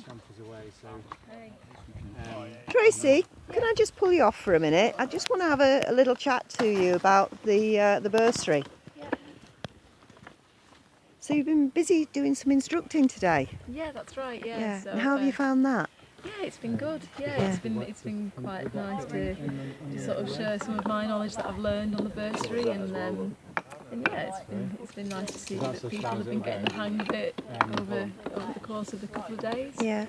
samples away. So, Tracy, can I just pull you off for a minute? I just want to have a little chat to you about the bursary. Yeah. So you've been busy doing some instructing today. Yeah, that's right. Yeah. Yeah. So, And how have you found that? Yeah, it's been good. Yeah, Yeah. it's been quite nice to sort of share some of my knowledge that I've learned on the bursary, and yeah, it's been nice to see that people have been getting the hang of it over the course of a couple of days. Yeah.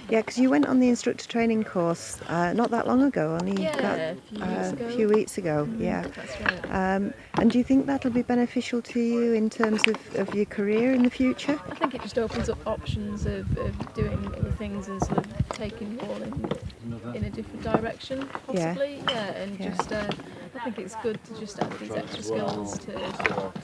Yeah, because you went on the instructor training course not that long ago, only Yeah, a few weeks ago. Yeah. That's right. And do you think that'll be beneficial to you in terms of your career in the future? I think it just opens up options of doing other things and sort of taking all in a different direction, possibly. Yeah, and just I think it's good to just add these extra skills to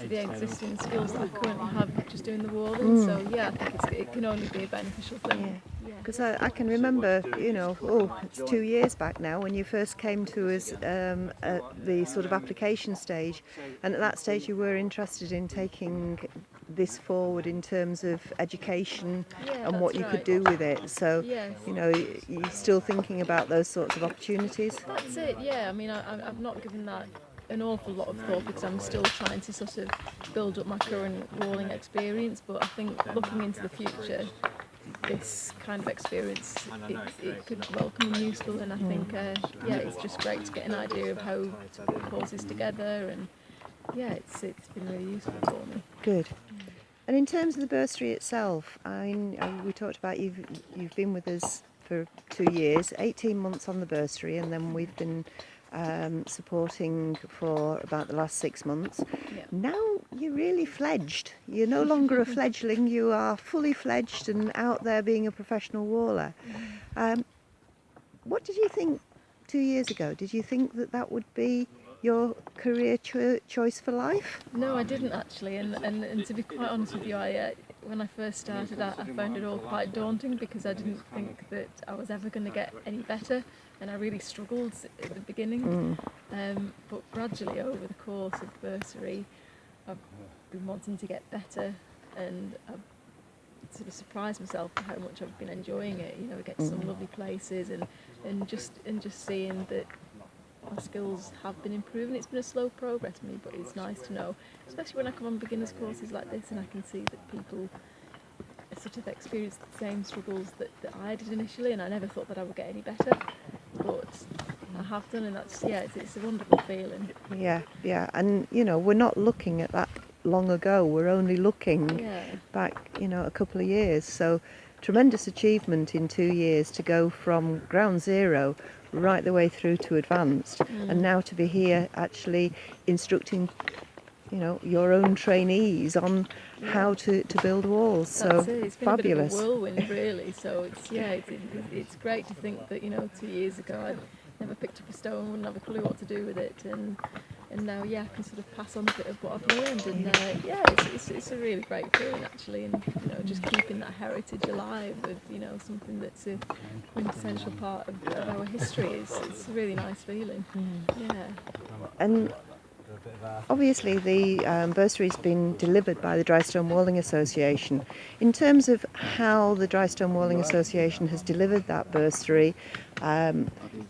the existing skills that I currently have just doing the walling. So yeah, I think it can only be a beneficial thing. Because I can remember, it's 2 years back now when you first came to us at the sort of application stage, and at that stage you were interested in taking this forward in terms of education and what you could do with it. So, you're still thinking about those sorts of opportunities? That's it, yeah. I mean, I've not given that an awful lot of thought because I'm still trying to sort of build up my current walling experience, but I think looking into the future, this kind of experience, it could welcome and useful, and I think it's just great to get an idea of how to put courses together, and it's been really useful for me. Good. And in terms of the bursary itself, we talked about you've been with us for 2 years, 18 months on the bursary, and then we've been supporting for about the last 6 months. Yeah. Now you're really fledged. You're no longer a fledgling, you are fully fledged and out there being a professional waller. What did you think 2 years ago? Did you think that would be your career choice for life? No, I didn't actually, and to be quite honest with you, when I first started, I found it all quite daunting because I didn't think that I was ever going to get any better, and I really struggled at the beginning. But gradually over the course of bursary, I've been wanting to get better, and I've sort of surprised myself at how much I've been enjoying it. I get to some lovely places, and just seeing that my skills have been improving. It's been a slow progress for me, but it's nice to know, especially when I come on beginners courses like this and I can see that people sort of experience the same struggles that I did initially, and I never thought that I would get any better, but I have done, and that's it's a wonderful feeling. Yeah, and we're not looking at that long ago, we're only looking back a couple of years, so tremendous achievement in 2 years to go from ground zero right the way through to advanced, and now to be here actually instructing your own trainees on how to build walls. So it's been fabulous. A bit of a whirlwind really, so it's great to think that 2 years ago I never picked up a stone, wouldn't have a clue what to do with it, and now I can sort of pass on a bit of what I've learned, and it's a really great feeling actually, and just keeping that heritage alive of something that's a quintessential part of our history it's a really nice feeling. And obviously the bursary's been delivered by the Dry Stone Walling Association. In terms of how the Dry Stone Walling Association has delivered that bursary,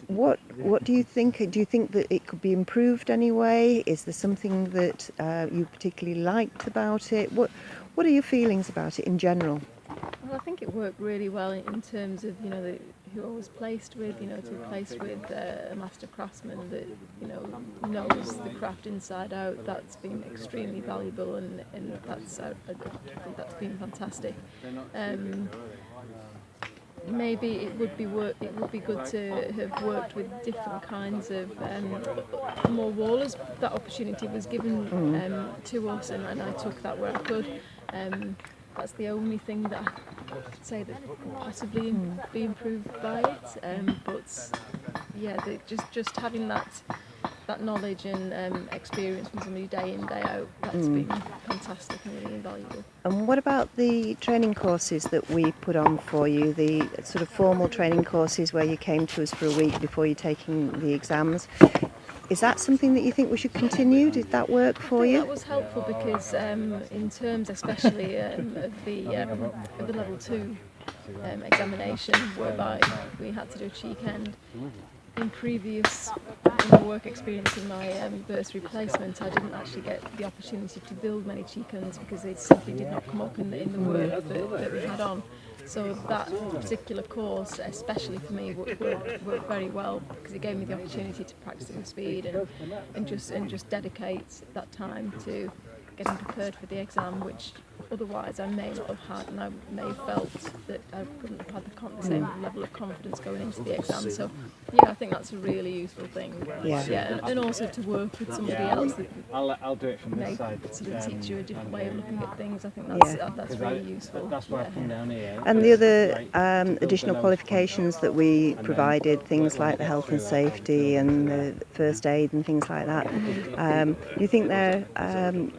what do you think? Do you think that it could be improved anyway? Is there something that you particularly liked about it? What are your feelings about it in general? Well, I think it worked really well in terms of who I was placed with. To be placed with a master craftsman that knows the craft inside out. That's been extremely valuable, and that's I think that's been fantastic. Maybe it would be good to have worked with different kinds of more wallers. That opportunity was given to us, and I took that where I could. That's the only thing that I'd say that could possibly be improved by it. But just having that knowledge and experience from somebody day in, day out, that's been fantastic and really invaluable. And what about the training courses that we put on for you, the sort of formal training courses where you came to us for a week before you're taking the exams? Is that something that you think we should continue? Did that work for you? That was helpful because in terms especially of the level 2 examination whereby we had to do a cheek end. In previous work experience in my bursary placement, I didn't actually get the opportunity to build many cheek ends because they simply did not come up in the work that we had on. So that particular course, especially for me, worked very well because it gave me the opportunity to practice at my speed and just dedicate that time to getting prepared for the exam, which otherwise I may not have had, and I may have felt that I couldn't have had the same level of confidence going into the exam. So yeah, I think that's a really useful thing. Yeah. And also to work with somebody else that I'll do it from may this side. sort of teach you a different way of looking at things. I think that's really useful. That's why I come down here. And the other additional qualifications that we provided, things like the health and safety and the first aid and things like that, do you think they're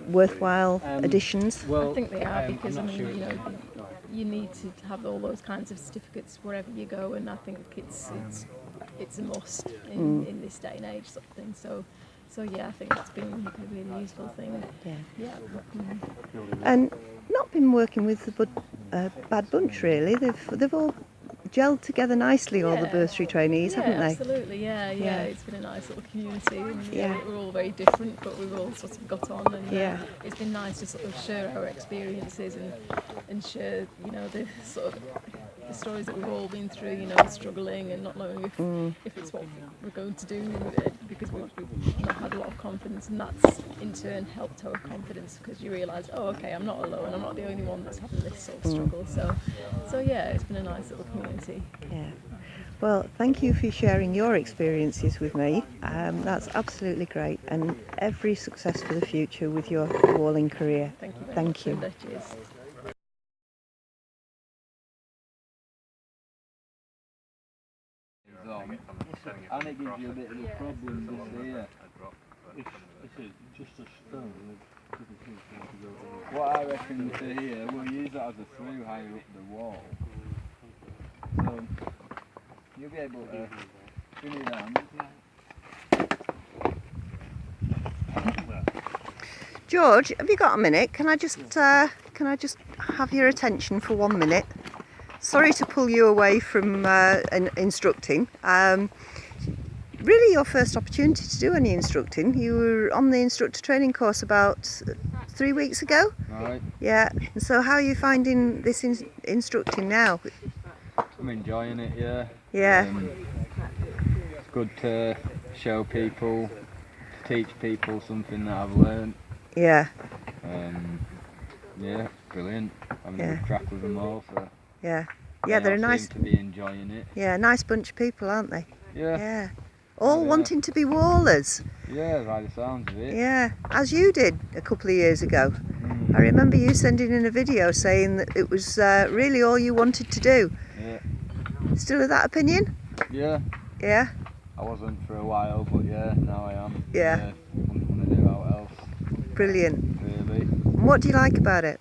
worthwhile additions? I think they are because you need to have all those kinds of certificates wherever you go, and I think it's a must in this day and age, sort of thing. So yeah, I think that's been a really useful thing. Yeah. And not been working with the bad bunch really. They've all gelled together nicely, all the bursary trainees, haven't they? Absolutely, yeah. It's been a nice little community, and we're all very different, but we've all sort of got on, and it's been nice to sort of share our experiences and share, the sort of the stories that we've all been through, struggling and not knowing if it's what we're going to do because we've not had a lot of confidence, and that's in turn helped our confidence because you realise, oh, okay, I'm not alone, I'm not the only one that's having this sort of struggle. So yeah, it's been a nice little community. Yeah. Well, thank you for sharing your experiences with me. That's absolutely great, and every success for the future with your walling career. Thank you very Thank much, you. Linda. Cheers. And it gives you a bit of a problem this here. Just a stone. What I reckon to here, we'll use that as a through higher up the wall. So you'll be able to bring it down. George, have you got a minute? Can I just have your attention for 1 minute? Sorry to pull you away from instructing. Really your first opportunity to do any instructing. You were on the instructor training course about 3 weeks ago? Right. Yeah. So how are you finding this instructing now? I'm enjoying it, yeah. Yeah. It's good to show people, teach people something that I've learned. Yeah. Yeah, brilliant. Having a good crack with them all. So Yeah. Yeah, they're all nice. seem to be enjoying it. Yeah, nice bunch of people, aren't they? Yeah. Yeah. All wanting to be wallers. Yeah, by the sounds of it. Yeah, as you did a couple of years ago. I remember you sending in a video saying that it was really all you wanted to do. Yeah. Still of that opinion? Yeah. Yeah? I wasn't for a while, but yeah, now I am. Yeah. Wouldn't want to do out else. Brilliant. Really. And what do you like about it?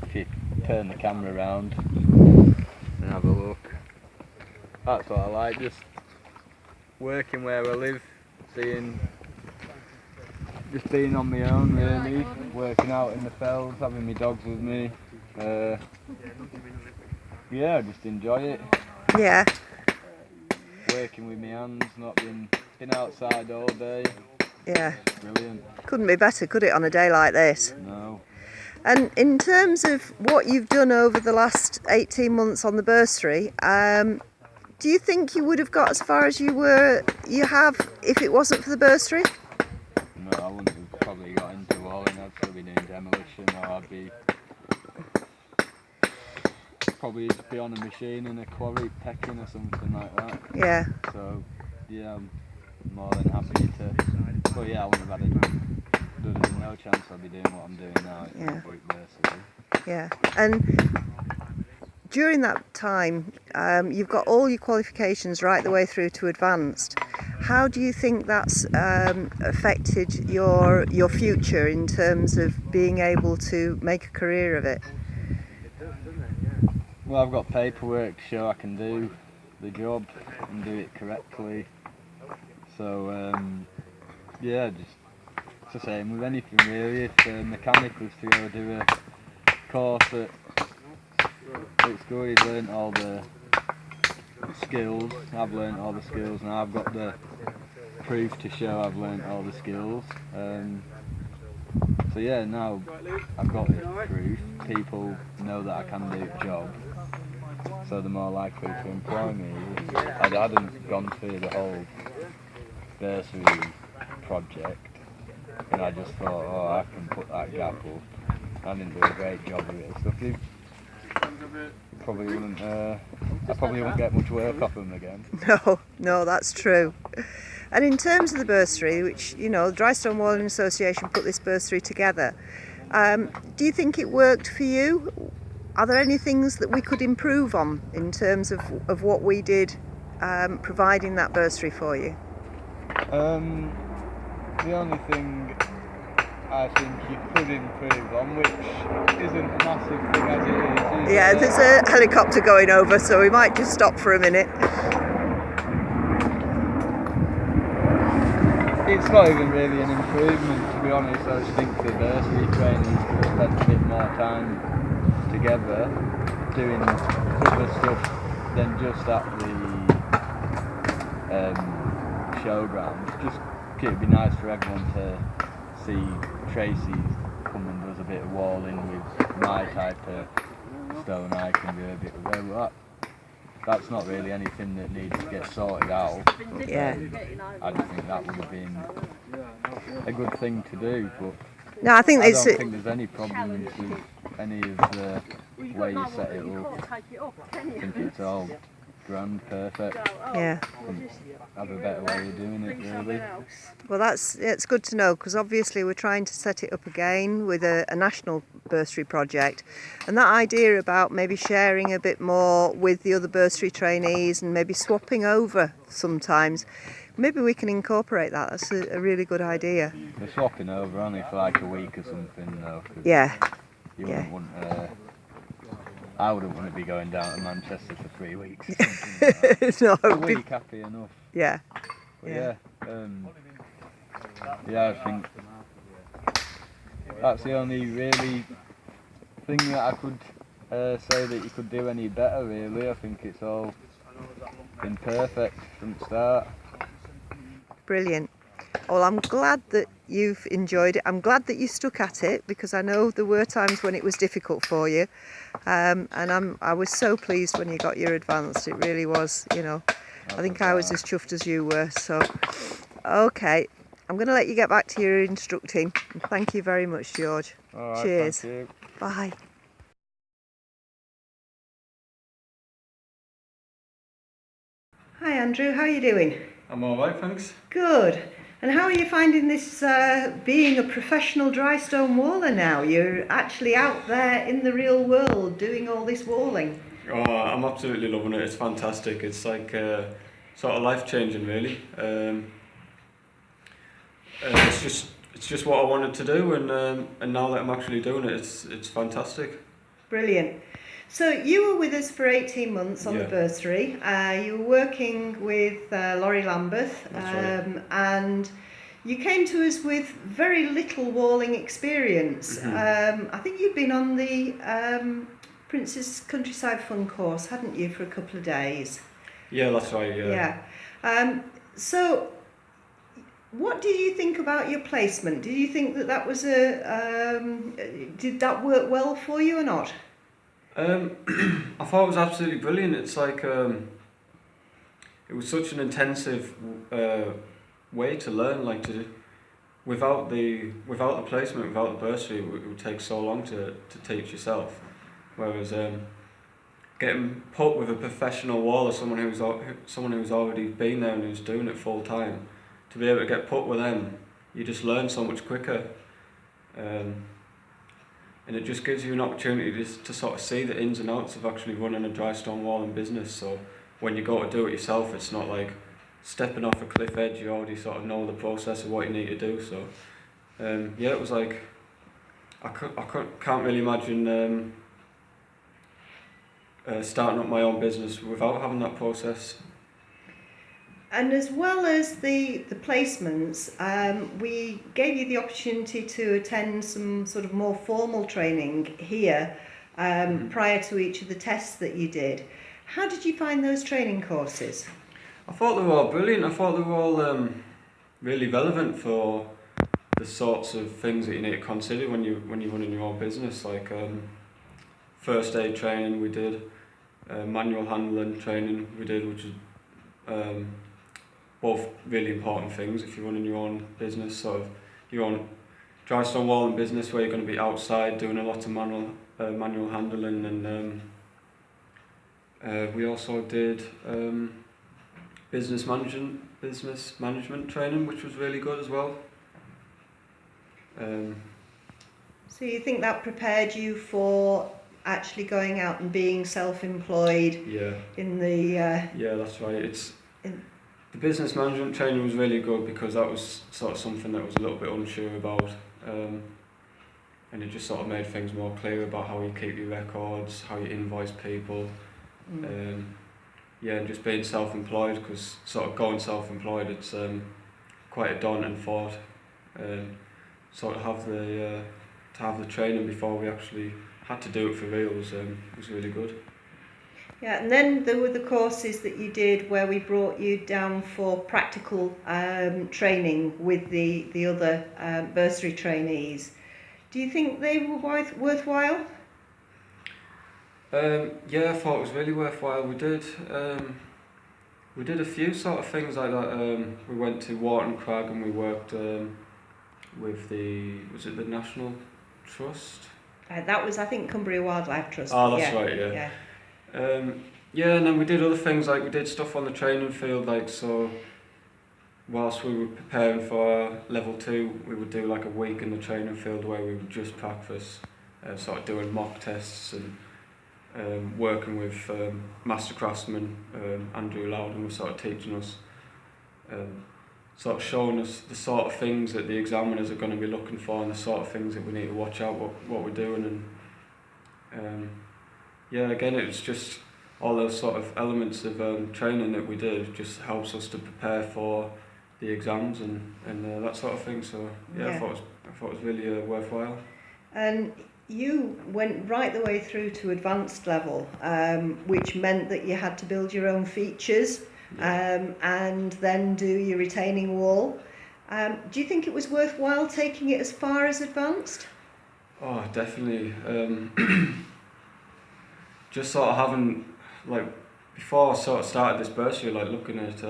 If you turn the camera around and have a look, that's what I like. Just working where I live, just being on my own really, working out in the fields, having my dogs with me. Yeah, I just enjoy it. Yeah. Working with my hands, not been outside all day. Yeah. Brilliant. Couldn't be better, could it, on a day like this? No. And in terms of what you've done over the last 18 months on the bursary, do you think you would have got as far as you have if it wasn't for the bursary? No, I wouldn't have probably got into walling. I'd still be doing demolition, or I'd be probably be on a machine in a quarry pecking or something like that. Yeah. So yeah, I'm more than happy to. But yeah, I wouldn't have had no chance I'd be doing what I'm doing now. Yeah. Bursary. Yeah. And during that time, you've got all your qualifications right the way through to advanced. How do you think that's affected your future in terms of being able to make a career of it? Well, I've got paperwork to show I can do the job and do it correctly. So yeah, just it's the same with anything really. If a mechanic was to go do course it's good. He's learnt all the skills. I've learnt all the skills, and I've got the proof to show I've learnt all the skills. So yeah, now I've got the proof. People know that I can do the job, so they're more likely to employ me. I hadn't gone through the whole bursary project, and I just thought, oh, I can put that gap up. I didn't do a great job of it. So I probably wouldn't get much work off them again. No, that's true. And in terms of the bursary, which, you know, the Drystone Walling Association put this bursary together, do you think it worked for you? Are there any things that we could improve on in terms of what we did providing that bursary for you? The only thing I think you could improve on, which isn't a massive thing as it is. Yeah, there's a helicopter going over, so we might just stop for a minute. It's not even really an improvement, to be honest. I just think the bursary trainees could have spent a bit more time together doing other stuff than just at the showground. Just it'd be nice for everyone to see Tracy come and does a bit of walling with my type of stone. I can do a bit of that. That's not really anything that needs to get sorted out. Yeah. I just think that would have been a good thing to do, but No, I think I there's don't think there's any problems with any of the way you set it up. I think it's all grand, perfect. yeah. Have a better way of doing it, really. Well, it's good to know, because obviously we're trying to set it up again with a national bursary project, and that idea about maybe sharing a bit more with the other bursary trainees and maybe swapping over sometimes, maybe we can incorporate that. That's a really good idea. They're swapping over only for like a week or something, though. Yeah. You Yeah. wouldn't want. I wouldn't want to be going down to Manchester for 3 weeks. Or something like that. No, A week, happy enough. yeah. But Yeah. I think that's the only really thing that I could say that you could do any better, really. I think it's all been perfect from the start. Brilliant. Well, I'm glad that you've enjoyed it. I'm glad that you stuck at it, because I know there were times when it was difficult for you, and I was so pleased when you got your advanced. It really was, you know. I think I was as chuffed as you were. So, okay, I'm going to let you get back to your instructing. And thank you very much, George. All right, Cheers. thank you. Bye. Hi Andrew, how are you doing? I'm alright, thanks. Good. And how are you finding this being a professional dry stone waller now? You're actually out there in the real world doing all this walling. Oh, I'm absolutely loving it. It's fantastic. It's like sort of life changing, really. It's just what I wanted to do, and now that I'm actually doing it, it's fantastic. Brilliant. So you were with us for 18 months on the bursary. You were working with Laurie Lambeth, That's right. and you came to us with very little walling experience. Mm-hmm. I think you'd been on the Prince's Countryside Fun course, hadn't you, for a couple of days? Yeah, that's right. Yeah. So, what did you think about your placement? Did you think that was did that work well for you or not? I thought it was absolutely brilliant. It's like it was such an intensive way to learn. Like without the placement, without the bursary, it would take so long to teach yourself. Whereas getting put with a professional waller, someone who's already been there and who's doing it full time, to be able to get put with them, you just learn so much quicker. And it just gives you an opportunity to sort of see the ins and outs of actually running a dry stone walling business. So when you go to do it yourself, it's not like stepping off a cliff edge. You already sort of know the process of what you need to do. So yeah, it was like I can't really imagine starting up my own business without having that process. And as well as the placements, we gave you the opportunity to attend some sort of more formal training here prior to each of the tests that you did. How did you find those training courses? I thought they were all brilliant. I thought they were all really relevant for the sorts of things that you need to consider when you're running your own business, like first aid training we did, manual handling training we did, which is both really important things if you're running your own business, sort of your own dry stone walling business where you're going to be outside doing a lot of manual handling, and we also did business management training, which was really good as well. So you think that prepared you for actually going out and being self-employed? Yeah. In the Yeah, that's right. The business management training was really good because that was sort of something that I was a little bit unsure about, and it just sort of made things more clear about how you keep your records, how you invoice people. Yeah, and just being self-employed, because sort of going self-employed, it's quite a daunting thought. Sort of have the training before we actually had to do it for real was really good. Yeah, and then there were the courses that you did where we brought you down for practical training with the other bursary trainees. Do you think they were worthwhile? Yeah, I thought it was really worthwhile. We did a few sort of things like that. We went to Wharton Crag and we worked with was it the National Trust? That was, I think, Cumbria Wildlife Trust. Oh, that's right, yeah. Yeah, and then we did other things, like we did stuff on the training field, like so whilst we were preparing for our level 2, we would do like a week in the training field where we would just practice, sort of doing mock tests and working with master craftsman Andrew Loudon was sort of teaching us, sort of showing us the sort of things that the examiners are going to be looking for and the sort of things that we need to watch out what we're doing, and yeah, again it was just all those sort of elements of training that we did just helps us to prepare for the exams and that sort of thing. So yeah. I thought it was really worthwhile. And you went right the way through to advanced level, which meant that you had to build your own features, and then do your retaining wall. Do you think it was worthwhile taking it as far as advanced? Oh, definitely. Just sort of having, like, before I sort of started this bursary, like looking at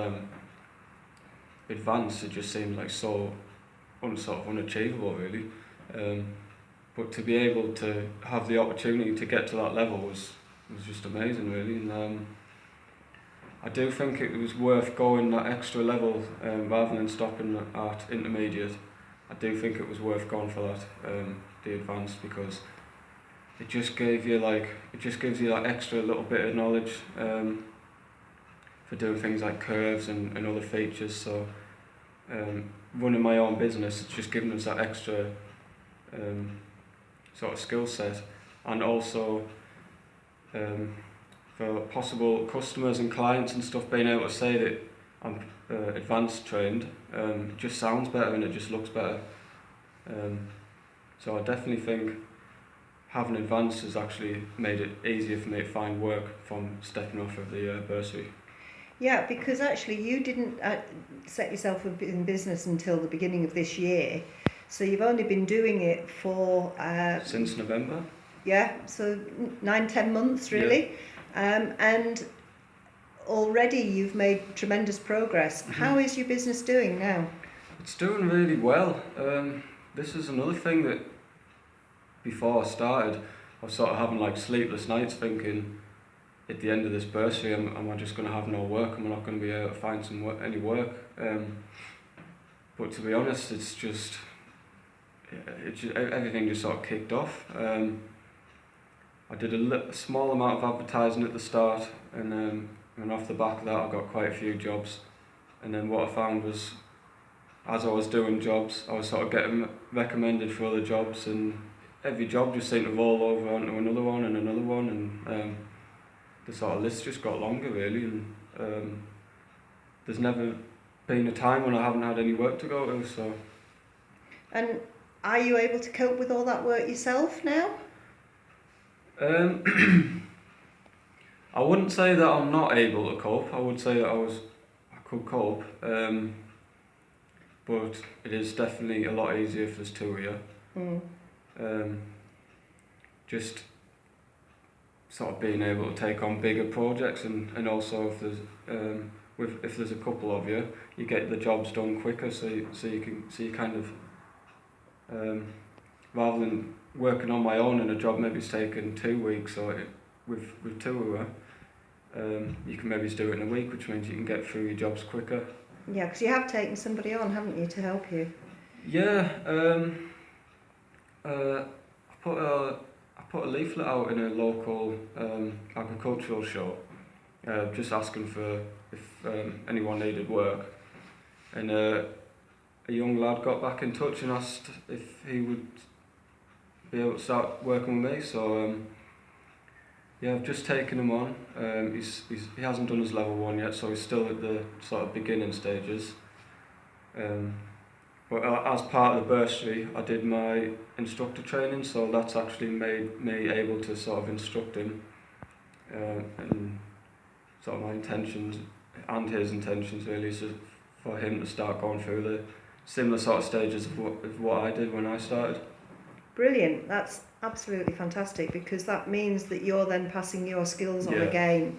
advanced, it just seemed like so unachievable, really. But to be able to have the opportunity to get to that level was just amazing, really. And I do think it was worth going that extra level rather than stopping at intermediate. I do think it was worth going for that, the advanced, because it just gives you that extra little bit of knowledge for doing things like curves and other features. So running my own business, it's just giving us that extra sort of skill set, and also for possible customers and clients and stuff, being able to say that I'm advanced trained just sounds better and it just looks better. So I definitely think having advanced has actually made it easier for me to find work from stepping off of the bursary. Yeah, because actually you didn't set yourself up in business until the beginning of this year, so you've only been doing it for since November. Yeah, so 9-10 months really. Yeah. And already you've made tremendous progress. Mm-hmm. How is your business doing now? It's doing really well. This is another thing that before I started, I was sort of having like sleepless nights thinking, at the end of this bursary, am I just going to have no work? Am I not going to be able to find any work? But to be honest, everything just sort of kicked off. I did a small amount of advertising at the start, and off the back of that, I got quite a few jobs. And then what I found was, as I was doing jobs, I was sort of getting recommended for other jobs, and every job just seemed to roll over onto another one and another one, and the sort of list just got longer, really. And there's never been a time when I haven't had any work to go to. So. And are you able to cope with all that work yourself now? I wouldn't say that I'm not able to cope. I would say that I could cope. But it is definitely a lot easier if there's two of you. Just sort of being able to take on bigger projects, and also if there's a couple of you, you get the jobs done quicker. So you kind of rather than working on my own and a job maybe it's taken 2 weeks, or with two of you, you can maybe just do it in a week, which means you can get through your jobs quicker. Yeah, because you have taken somebody on, haven't you, to help you? Yeah, I put a leaflet out in a local agricultural show, just asking for if anyone needed work, and a young lad got back in touch and asked if he would be able to start working with me. So yeah, I've just taken him on. He hasn't done his level 1 yet, so he's still at the sort of beginning stages. But as part of the bursary, I did my instructor training, so that's actually made me able to sort of instruct him, and sort of my intentions and his intentions really is for him to start going through the similar sort of stages of what I did when I started. Brilliant. That's absolutely fantastic, because that means that you're then passing your skills on again.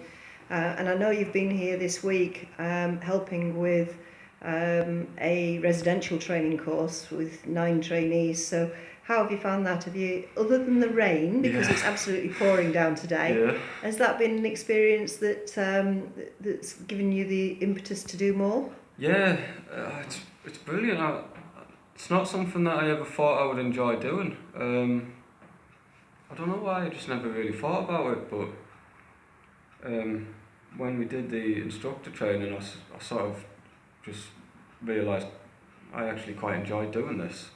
And I know you've been here this week helping with a residential training course with 9 trainees. So how have you found that? Have you, other than the rain, because it's absolutely pouring down today, has that been an experience that that's given you the impetus to do more? Yeah, it's brilliant. It's not something that I ever thought I would enjoy doing. I don't know why, I just never really thought about it, but when we did the instructor training, I sort of just realised I actually quite enjoyed doing this,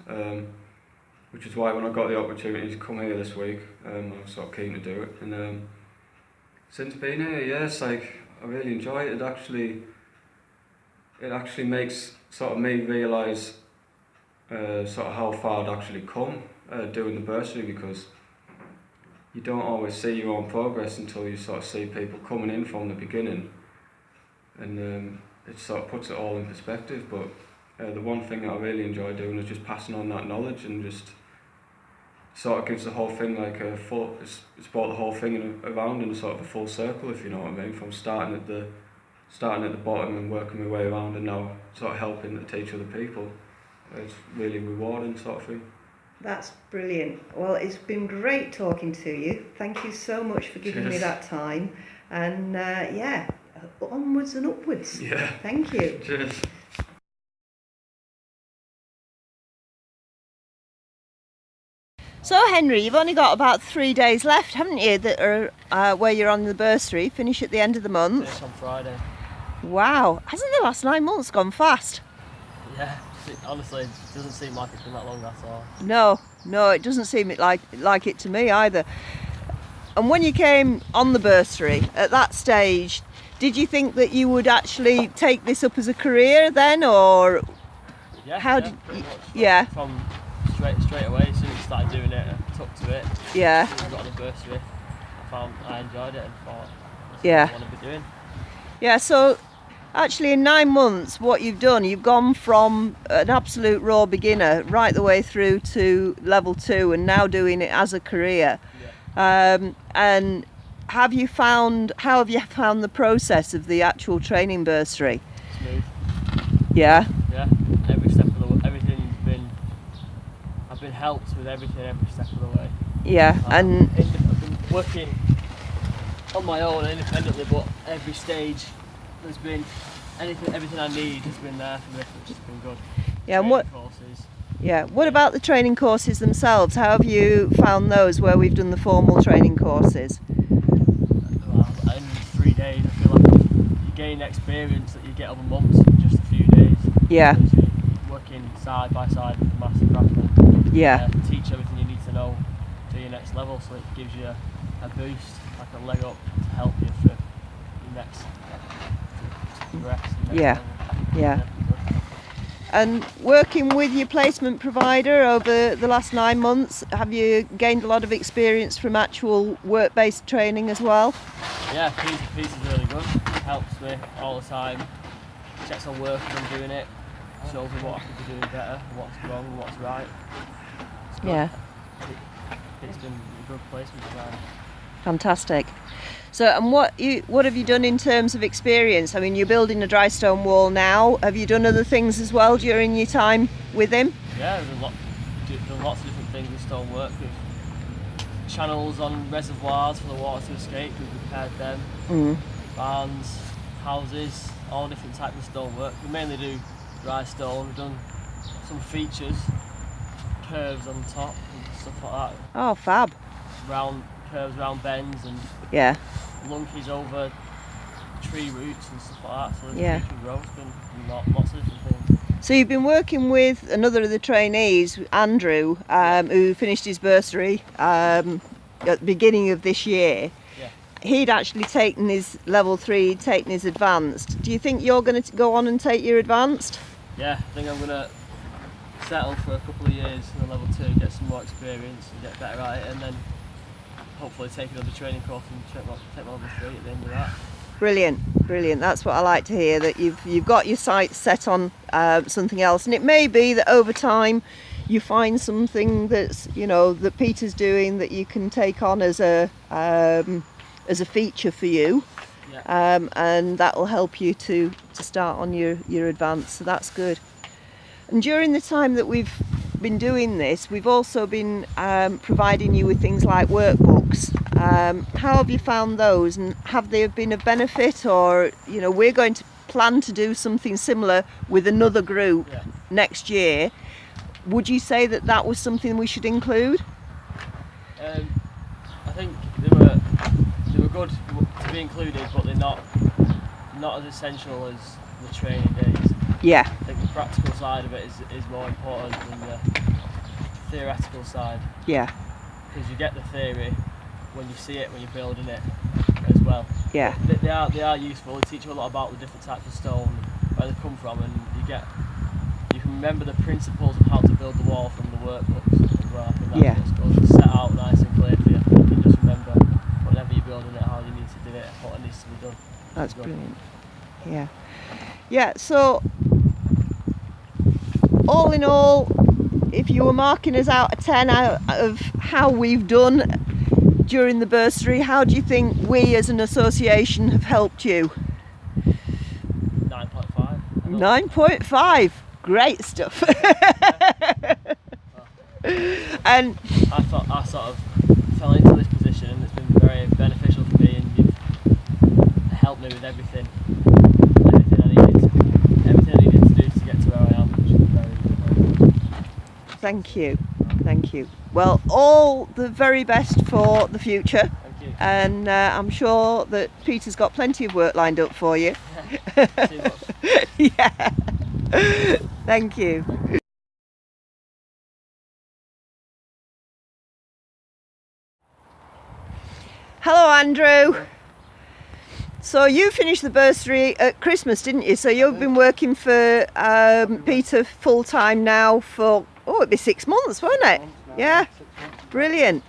which is why when I got the opportunity to come here this week, I was sort of keen to do it. And since being here, yes, like, I really enjoy it. It actually makes sort of me realise sort of how far I'd actually come doing the bursary, because you don't always see your own progress until you sort of see people coming in from the beginning, and it sort of puts it all in perspective. But the one thing that I really enjoy doing is just passing on that knowledge, and just sort of gives the whole thing like a full, it's brought the whole thing around in a sort of a full circle, if you know what I mean, from starting at the bottom and working my way around, and now sort of helping to teach other people. It's really rewarding sort of thing. That's brilliant. Well, it's been great talking to you. Thank you so much for giving me that time. And yeah, onwards and upwards. Yeah. Thank you. Cheers. So Henry, you've only got about 3 days left, haven't you, that are where you're on the bursary, finish at the end of the month. Finish on Friday. Wow, hasn't the last 9 months gone fast? Yeah, honestly, it doesn't seem like it's been that long, that's all. No, it doesn't seem like it to me either. And when you came on the bursary, at that stage, did you think that you would actually take this up as a career then, or yeah, how pretty much. From straight away, as soon as I started doing it, I took to it. Yeah. As soon as I got on the bursary, I enjoyed it and thought, that's Yeah. what I want to be doing. Yeah, so actually in 9 months what you've done, you've gone from an absolute raw beginner right the way through to level 2 and now doing it as a career. Yeah. And how have you found the process of the actual training bursary? Smooth. Yeah. Yeah, every step of the way, I've been helped with everything every step of the way. Yeah, and I've been working on my own independently, but every stage there's been everything I need has been there for me, which has been good. yeah, and Training courses. what about the training courses themselves? How have you found those where we've done the formal training courses? Well, in 3 days, I feel like you gain experience that you get over months in just a few days. Yeah. Literally working side by side with the master craftsman. Yeah. Teach everything you need to know to your next level, so it gives you a boost, like a leg up to help you for your next. progress. And Yeah. Yeah. And working with your placement provider over the last 9 months, have you gained a lot of experience from actual work-based training as well? Yeah, Peter's really good. Helps me all the time. Checks on work as I'm doing it. Shows me what I could be doing better, what's wrong, what's right. It's good. Yeah. It's been a good placement provider. Fantastic. So, and what have you done in terms of experience? I mean, you're building a dry stone wall now. Have you done other things as well during your time with him? Yeah, there's lots of different things with stonework. With channels on reservoirs for the water to escape, we've repaired them. Barns, houses, all different types of stonework. We mainly do dry stone. We've done some features, curves on top and stuff like that. Oh, fab. Round curves, round bends, and Yeah. lunges over tree roots and stuff like that. So there's Yeah. future growth and lots of different things. So you've been working with another of the trainees, Andrew, who finished his bursary at the beginning of this year. Yeah. He'd actually taken his level 3, he'd taken his advanced. Do you think you're going to go on and take your advanced? Yeah, I think I'm gonna settle for a couple of years in the level 2, get some more experience and get better at it, and then hopefully take another training course and take my level 3 at the end of that. Brilliant, brilliant. That's what I like to hear, that you've got your sights set on something else, and it may be that over time you find something that's, that Peter's doing that you can take on as a feature for you. Yeah. And that will help you to start on your advance, so that's good. And during the time that we've been doing this, we've also been providing you with things like workbooks. How have you found those, and have they been of benefit? Or we're going to plan to do something similar with another group next year. Would you say that was something we should include? I think they were good to be included, but they're not as essential as the training days. Yeah. I think the practical side of it is more important than the theoretical side. Yeah. Because you get the theory when you see it, when you're building it as well. Yeah. But they are useful. They teach you a lot about the different types of stone, where they come from, and you can remember the principles of how to build the wall from the workbooks as well. I think that's what's good. It's set out nice and clear for you. You can just remember whenever you're building it how you need to do it, what needs to be done. That's brilliant. Yeah. Yeah, so all in all, if you were marking us out of 10 out of how we've done during the bursary, how do you think we as an association have helped you? 9.5. 9.5. Great stuff. And I sort of fell into this position, and it's been very beneficial for me, and you've helped me with everything I needed to do to get to where I am, which is very good. thank you. Well, all the very best for the future. Thank you. And I'm sure that Peter's got plenty of work lined up for you. Too much. Yeah. Thank you. Hello, Andrew. So you finished the bursary at Christmas, didn't you? So you've been working for Peter full time now for it'd be 6 months, won't it? Yeah. Brilliant.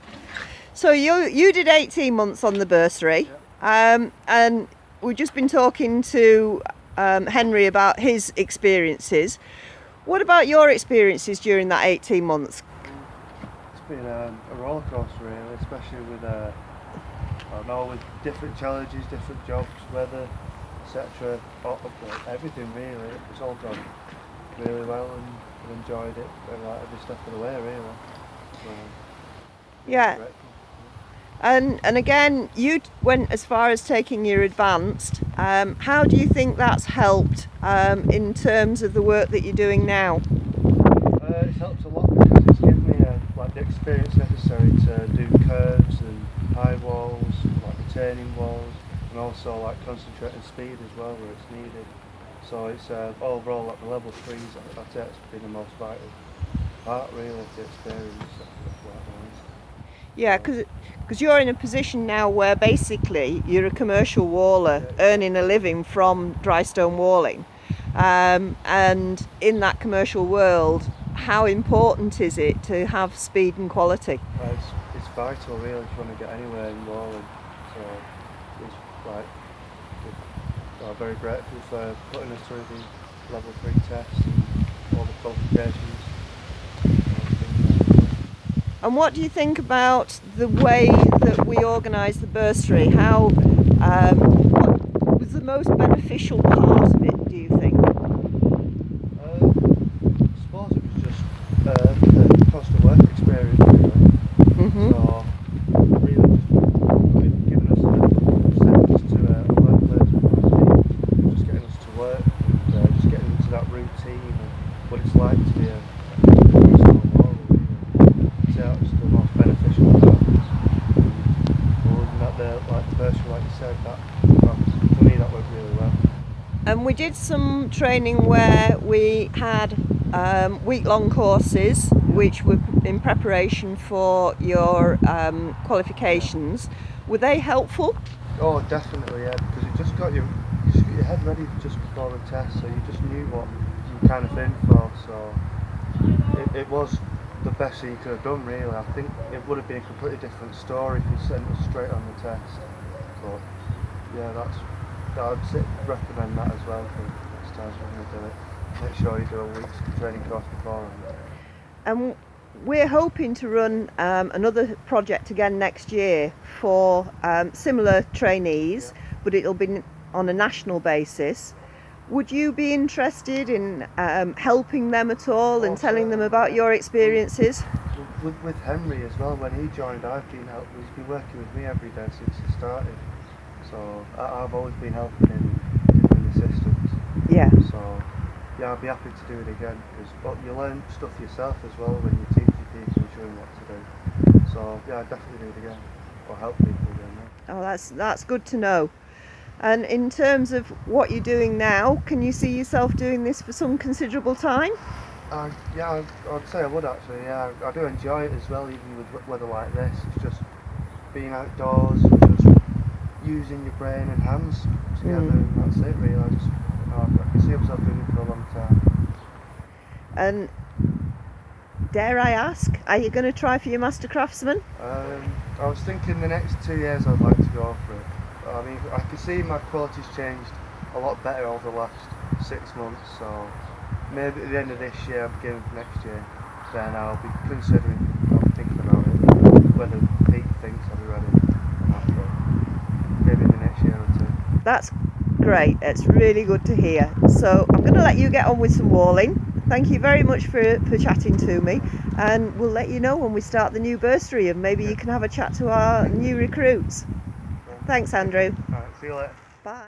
So you did 18 months on the bursary, and we've just been talking to Henry about his experiences. What about your experiences during that 18 months? It's been a roller coaster, really, especially with with different challenges, different jobs, weather, etc. Everything really. It's all gone really well, and I've enjoyed it every step of the way, really. So, Yeah. grateful. And again, you went as far as taking your advanced. How do you think that's helped in terms of the work that you're doing now? It's helped a lot because it's given me the experience necessary to do curves and high walls, like retaining walls, and also concentrating speed as well where it's needed. So it's overall the level 3s I'd say it's been the most vital part really of the experience. Yeah, because you're in a position now where basically you're a commercial waller earning a living from dry stone walling. And in that commercial world, how important is it to have speed and quality? It's vital really if you want to get anywhere in walling. So it's like, I'm very grateful for putting us through the level 3 tests and all the qualifications. And what do you think about the way that we organise the bursary? What was the most beneficial part of it, do you think? I suppose it was just the cost of work experience really. Mm-hmm. So really just giving us sending us to a workplace, just getting us to work and just getting into that routine and what it's like to be a that's the most beneficial part. Other than that, the bursary, like you said, for me that worked really well. And we did some training where we had week-long courses which were in preparation for your qualifications. Were they helpful? Oh, definitely, yeah, because it just got your head ready just before the test, so you just knew what you were kind of in for. So it was the best thing you could have done really. I think it would have been a completely different story if you sent us straight on the test. But yeah, I'd recommend that as well for next time when you do it. Make sure you do a week's training course beforehand. And we're hoping to run another project again next year for similar trainees, but it'll be on a national basis. Would you be interested in helping them at all and telling them about your experiences? With Henry as well, when he joined, he's been working with me every day since he started. So I've always been helping him giving assistance. Yeah. So yeah, I'd be happy to do it again because you learn stuff yourself as well when you're teaching people and showing what to do. So yeah, I'd definitely do it again or help people again. Yeah. Oh, that's good to know. And in terms of what you're doing now, can you see yourself doing this for some considerable time? Yeah, I'd say I would actually. Yeah, I do enjoy it as well, even with weather like this. It's just being outdoors, and just using your brain and hands together, and that's it really. I can see myself doing it for a long time. And dare I ask, are you going to try for your Master Craftsman? I was thinking the next 2 years I'd like to go for it. I mean, I can see my quality's changed a lot better over the last 6 months, so maybe at the end of this year, beginning of next year, then I'll be thinking about it, whether Pete thinks I'll be ready after, maybe in the next year or 2. That's great, it's really good to hear. So I'm going to let you get on with some walling. Thank you very much for chatting to me, and we'll let you know when we start the new bursary and maybe you can have a chat to our new recruits. Thanks, Andrew. Alright, see you later.